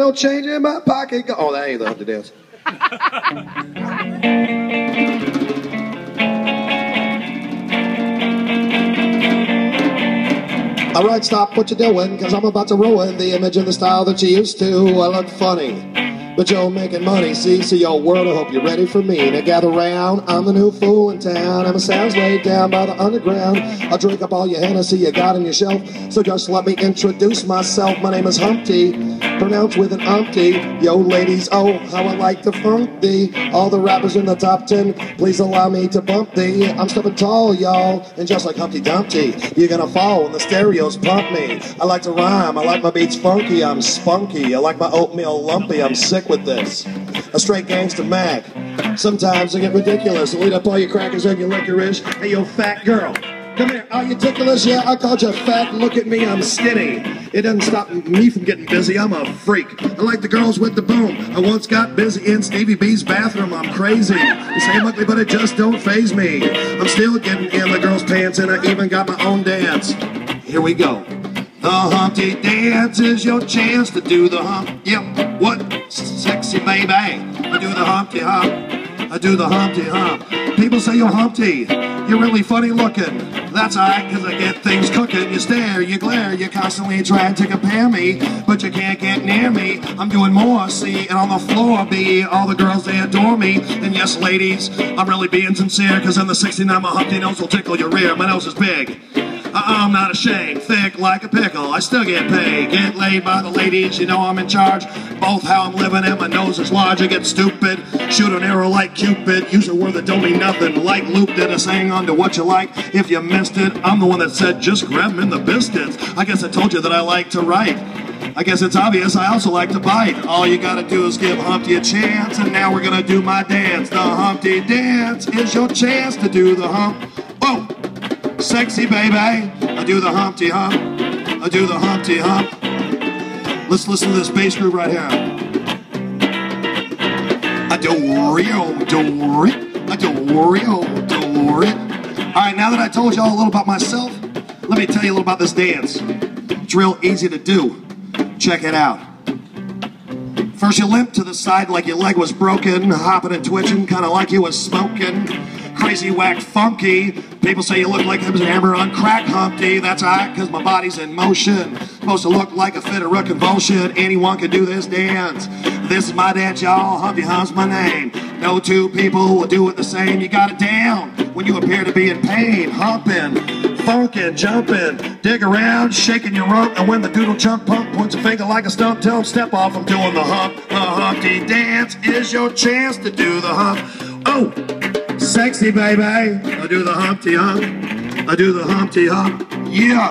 little change in my pocket. Oh, that ain't the Humpty Dance. Alright, stop what you're doing, cause I'm about to ruin the image and the style that you used to. I look funny, but you're making money, see? So yo, world, I hope you're ready for me to gather round. I'm the new fool in town, I'm a sounds laid down by the underground. I'll drink up all your Hennessy you got on your shelf, so just let me introduce myself. My name is Humpty, pronounced with an umpty. Yo, ladies, oh, how I like to funk thee. All the rappers in the top 10, please allow me to bump thee. I'm stepping tall, y'all, and just like Humpty Dumpty, you're gonna fall when the stereos pump me. I like to rhyme, I like my beats funky, I'm spunky. I like my oatmeal lumpy, I'm sick with this. A straight gangster Mac. Sometimes I get ridiculous. I'll eat up all your crackers and your licorice. Hey, yo, fat girl, come here. Are you ticklish? Yeah, I called you fat. Look at me, I'm skinny. It doesn't stop me from getting busy. I'm a freak. I like the girls with the boom. I once got busy in Stevie B's bathroom. I'm crazy. You say I'm ugly, but it just don't faze me. I'm still getting in the girls' pants, and I even got my own dance. Here we go. The Humpty Dance is your chance to do the hump. Yep, what? Sexy baby. I do the Humpty Hump. I do the Humpty Hump. People say you're Humpty. You're really funny looking. That's alright, cause I get things cooking. You stare, you glare, you constantly try to compare me, but you can't get near me. I'm doing more, see, and on the floor be all the girls, they adore me. And yes, ladies, I'm really being sincere, cause in the 69 my Humpty nose will tickle your rear. My nose is big. I'm not ashamed, thick like a pickle, I still get paid. Get laid by the ladies, you know I'm in charge. Both how I'm living and my nose is large. I get stupid, shoot an arrow like Cupid. Use a word that don't mean nothing, like Loop did a saying on to what you like. If you missed it, I'm the one that said just grab 'em in the biscuits. I guess I told you that I like to write. I guess it's obvious I also like to bite. All you gotta do is give Humpty a chance, and now we're gonna do my dance. The Humpty Dance is your chance to do the hump. Oh! Sexy baby, I do the Humpty Hump. I do the Humpty Hump. Let's listen to this bass groove right here. I do Rio, do it. I do Rio, do it. All right, now that I told y'all a little about myself, let me tell you a little about this dance. It's real easy to do. Check it out. First, you limp to the side like your leg was broken, hopping and twitching, kind of like you was smoking. Crazy, whack, funky. People say you look like a hammer on crack, Humpty. That's alright, cause my body's in motion. Supposed to look like a fit or a convulsion. Anyone can do this dance. This is my dance, y'all. Humpty Hump's my name. No two people will do it the same. You got it down when you appear to be in pain. Humping, funkin', jumping, dig around, shaking your rump. And when the doodle chunk punk points a finger like a stump, tell him step off, I'm doing the hump. The Humpty Dance is your chance to do the hump. Oh! Sexy baby, I do the Humpty Hump. I do the Humpty Hump. Yeah,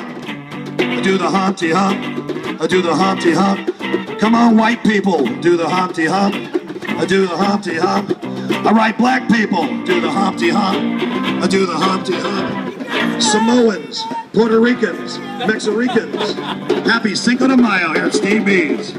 I do the Humpty Hump. I do the Humpty Hump. Come on, white people, do the Humpty Hump. I do the Humpty Hump. All right, black people, do the Humpty Hump. I do the Humpty Hump. Samoans, Puerto Ricans, Mexicans. Happy Cinco de Mayo here at Steve B's.